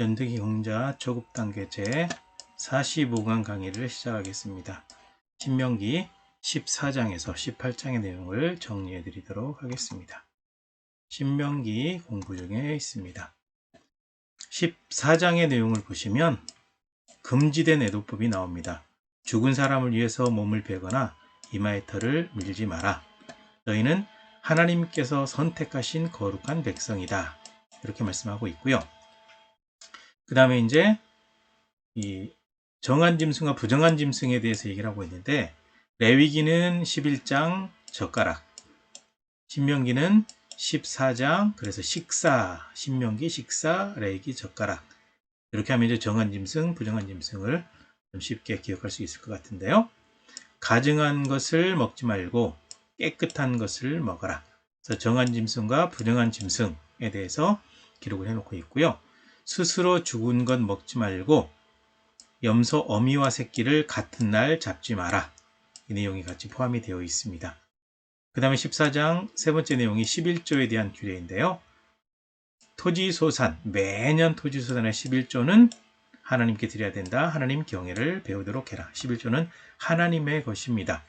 연득이 공자 초급 단계 제 45강 강의를 시작하겠습니다. 신명기 14장에서 18장의 내용을 정리해 드리도록 하겠습니다. 신명기 공부 중에 있습니다. 14장의 내용을 보시면 금지된 애도법이 나옵니다. 죽은 사람을 위해서 몸을 베거나 이마의 털을 밀지 마라. 너희는 하나님께서 선택하신 거룩한 백성이다. 이렇게 말씀하고 있고요. 그 다음에 이제 이 정한 짐승과 부정한 짐승에 대해서 얘기를 하고 있는데, 레위기는 11장 젓가락, 신명기는 14장 그래서 식사, 신명기 식사, 레위기 젓가락. 이렇게 하면 이제 정한 짐승, 부정한 짐승을 좀 쉽게 기억할 수 있을 것 같은데요. 가증한 것을 먹지 말고 깨끗한 것을 먹어라. 그래서 정한 짐승과 부정한 짐승에 대해서 기록을 해놓고 있고요. 스스로 죽은 것 먹지 말고 염소 어미와 새끼를 같은 날 잡지 마라. 이 내용이 같이 포함이 되어 있습니다. 그 다음에 14장 세 번째 내용이 11조에 대한 규례인데요. 토지소산, 매년 토지소산의 11조는 하나님께 드려야 된다. 하나님 경외를 배우도록 해라. 11조는 하나님의 것입니다.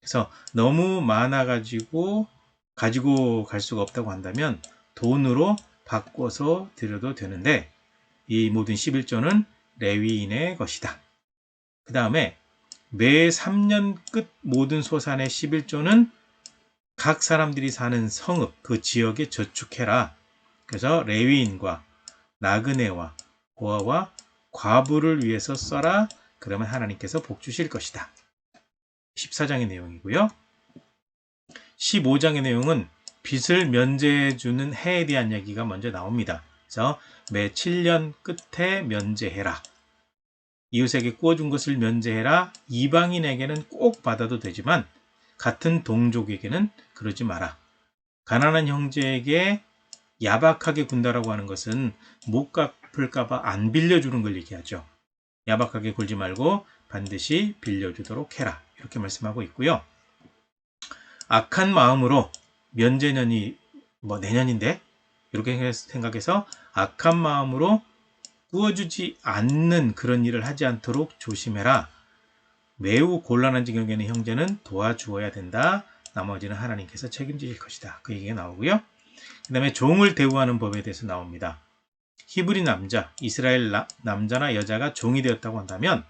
그래서 너무 많아가지고 가지고 갈 수가 없다고 한다면 돈으로 바꿔서 드려도 되는데, 이 모든 11조는 레위인의 것이다. 그 다음에 매 3년 끝 모든 소산의 11조는 각 사람들이 사는 성읍, 그 지역에 저축해라. 그래서 레위인과 나그네와 고아와 과부를 위해서 써라. 그러면 하나님께서 복 주실 것이다. 14장의 내용이고요. 15장의 내용은 빚을 면제해 주는 해에 대한 얘기가 먼저 나옵니다. 그래서 매 7년 끝에 면제해라. 이웃에게 구워준 것을 면제해라. 이방인에게는 꼭 받아도 되지만 같은 동족에게는 그러지 마라. 가난한 형제에게 야박하게 군다라고 하는 것은 못 갚을까봐 안 빌려주는 걸 얘기하죠. 야박하게 굴지 말고 반드시 빌려주도록 해라. 이렇게 말씀하고 있고요. 악한 마음으로 면제년이 내년인데 이렇게 생각해서 악한 마음으로 구워주지 않는 그런 일을 하지 않도록 조심해라. 매우 곤란한 지경에는 형제는 도와주어야 된다. 나머지는 하나님께서 책임지실 것이다. 그 얘기가 나오고요. 그 다음에 종을 대우하는 법에 대해서 나옵니다. 히브리 남자, 이스라엘 남자나 여자가 종이 되었다고 한다면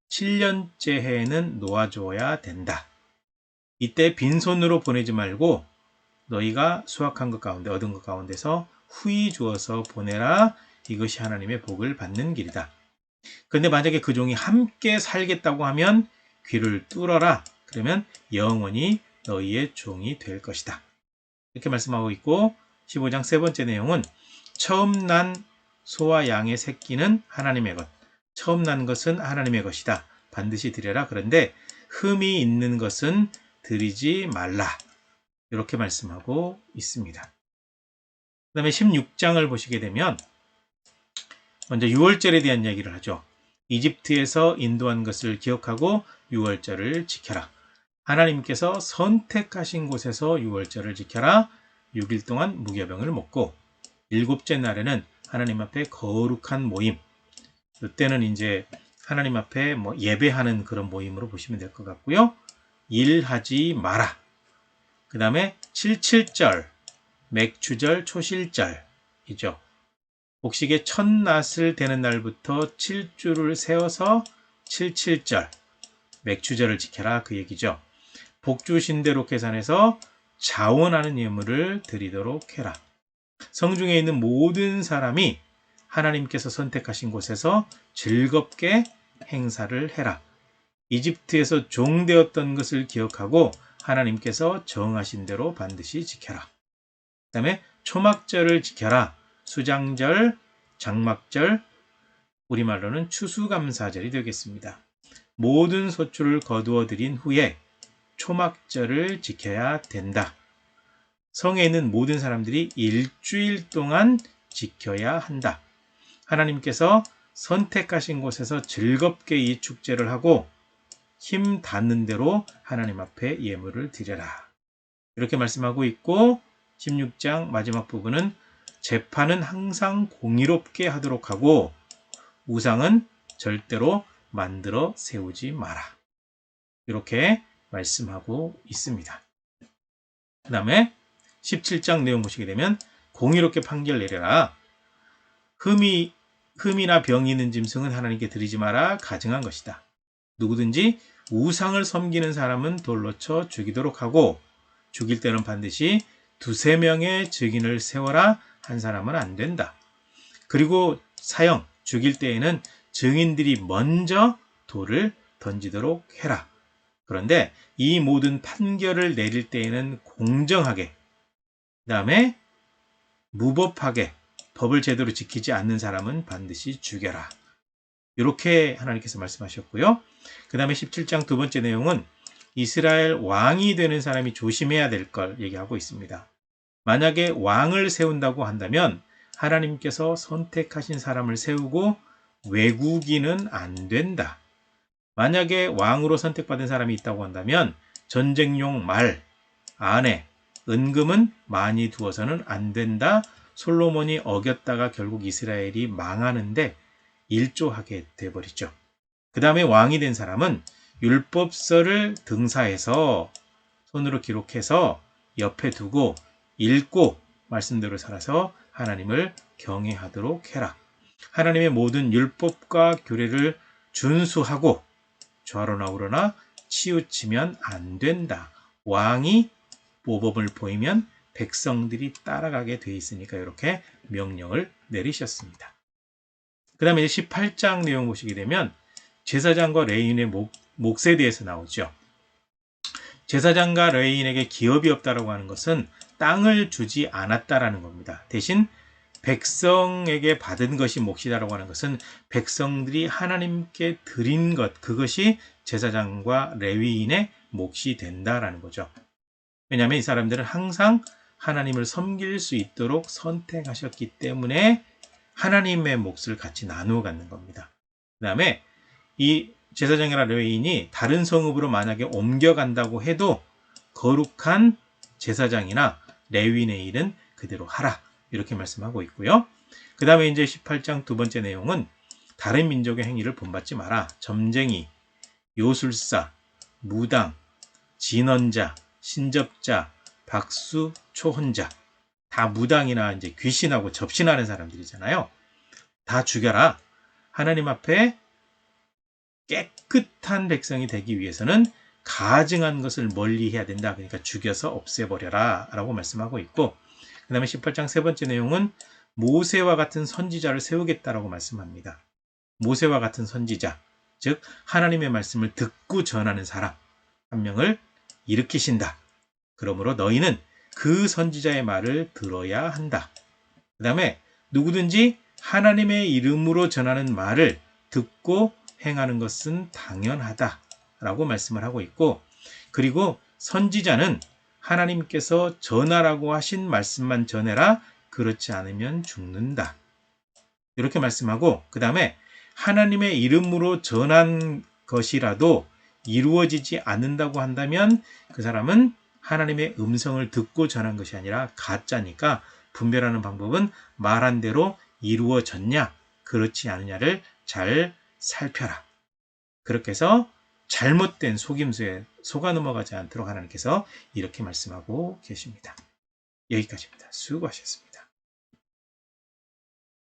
7년째 해에는 놓아주어야 된다. 이때 빈손으로 보내지 말고 너희가 수확한 것 가운데 얻은 것 가운데서 후히 주어서 보내라. 이것이 하나님의 복을 받는 길이다. 그런데 만약에 그 종이 함께 살겠다고 하면 귀를 뚫어라. 그러면 영원히 너희의 종이 될 것이다. 이렇게 말씀하고 있고, 15장 세 번째 내용은 처음 난 소와 양의 새끼는 하나님의 것, 처음 난 것은 하나님의 것이다. 반드시 드려라. 그런데 흠이 있는 것은 드리지 말라. 이렇게 말씀하고 있습니다. 그 다음에 16장을 보시게 되면 먼저 6월절에 대한 이야기를 하죠. 이집트에서 인도한 것을 기억하고 6월절을 지켜라. 하나님께서 선택하신 곳에서 6월절을 지켜라. 6일 동안 무교병을 먹고 7째 날에는 하나님 앞에 거룩한 모임. 이때는 이제 하나님 앞에 예배하는 그런 모임으로 보시면 될 것 같고요. 일하지 마라. 그 다음에 77절, 맥추절, 초실절이죠. 곡식의 첫낫을 되는 날부터 7주를 세워서 77절, 맥추절을 지켜라. 그 얘기죠. 복주신 대로 계산해서 자원하는 예물을 드리도록 해라. 성중에 있는 모든 사람이 하나님께서 선택하신 곳에서 즐겁게 행사를 해라. 이집트에서 종되었던 것을 기억하고 하나님께서 정하신 대로 반드시 지켜라. 그 다음에 초막절을 지켜라. 수장절, 장막절, 우리말로는 추수감사절이 되겠습니다. 모든 소출을 거두어 들인 후에 초막절을 지켜야 된다. 성에 있는 모든 사람들이 일주일 동안 지켜야 한다. 하나님께서 선택하신 곳에서 즐겁게 이 축제를 하고 힘 닿는 대로 하나님 앞에 예물을 드려라. 이렇게 말씀하고 있고, 16장 마지막 부분은 재판은 항상 공의롭게 하도록 하고 우상은 절대로 만들어 세우지 마라. 이렇게 말씀하고 있습니다. 그 다음에 17장 내용 보시게 되면 공의롭게 판결 내려라. 흠이나 병이 있는 짐승은 하나님께 드리지 마라. 가증한 것이다. 누구든지 우상을 섬기는 사람은 돌로 쳐 죽이도록 하고 죽일 때는 반드시 2-3명의 증인을 세워라. 한 사람은 안 된다. 그리고 사형, 죽일 때에는 증인들이 먼저 돌을 던지도록 해라. 그런데 이 모든 판결을 내릴 때에는 공정하게, 그 다음에 무법하게 법을 제대로 지키지 않는 사람은 반드시 죽여라. 이렇게 하나님께서 말씀하셨고요. 그 다음에 17장 두 번째 내용은 이스라엘 왕이 되는 사람이 조심해야 될 걸 얘기하고 있습니다. 만약에 왕을 세운다고 한다면 하나님께서 선택하신 사람을 세우고 외국인은 안 된다. 만약에 왕으로 선택받은 사람이 있다고 한다면 전쟁용 말, 아내, 은금은 많이 두어서는 안 된다. 솔로몬이 어겼다가 결국 이스라엘이 망하는데 일조하게 돼버리죠. 그 다음에 왕이 된 사람은 율법서를 등사해서 손으로 기록해서 옆에 두고 읽고 말씀대로 살아서 하나님을 경외하도록 해라. 하나님의 모든 율법과 규례를 준수하고 좌로나 우로나 치우치면 안 된다. 왕이 모범을 보이면 백성들이 따라가게 돼 있으니까 이렇게 명령을 내리셨습니다. 그 다음에 18장 내용 보시게 되면 제사장과 레위인의 몫에 대해서 나오죠. 제사장과 레위인에게 기업이 없다라고 하는 것은 땅을 주지 않았다라는 겁니다. 대신 백성에게 받은 것이 몫이다라고 하는 것은 백성들이 하나님께 드린 것, 그것이 제사장과 레위인의 몫이 된다라는 거죠. 왜냐하면 이 사람들은 항상 하나님을 섬길 수 있도록 선택하셨기 때문에 하나님의 몫을 같이 나누어 갖는 겁니다. 그 다음에 이 제사장이나 레위인이 다른 성읍으로 만약에 옮겨간다고 해도 거룩한 제사장이나 레위인의 일은 그대로 하라. 이렇게 말씀하고 있고요. 그 다음에 이제 18장 두 번째 내용은 다른 민족의 행위를 본받지 마라. 점쟁이, 요술사, 무당, 진언자, 신접자, 박수, 초혼자, 다 무당이나 이제 귀신하고 접신하는 사람들이잖아요. 다 죽여라. 하나님 앞에 깨끗한 백성이 되기 위해서는 가증한 것을 멀리 해야 된다. 그러니까 죽여서 없애버려라 라고 말씀하고 있고, 그 다음에 18장 세 번째 내용은 모세와 같은 선지자를 세우겠다라고 말씀합니다. 모세와 같은 선지자, 즉 하나님의 말씀을 듣고 전하는 사람 한 명을 일으키신다. 그러므로 너희는 그 선지자의 말을 들어야 한다. 그 다음에 누구든지 하나님의 이름으로 전하는 말을 듣고 행하는 것은 당연하다 라고 말씀을 하고 있고, 그리고 선지자는 하나님께서 전하라고 하신 말씀만 전해라. 그렇지 않으면 죽는다. 이렇게 말씀하고, 그 다음에 하나님의 이름으로 전한 것이라도 이루어지지 않는다고 한다면 그 사람은 하나님의 음성을 듣고 전한 것이 아니라 가짜니까 분별하는 방법은 말한 대로 이루어졌냐 그렇지 않느냐를 잘 살펴라. 그렇게 해서 잘못된 속임수에 속아 넘어가지 않도록 하나님께서 이렇게 말씀하고 계십니다. 여기까지입니다. 수고하셨습니다.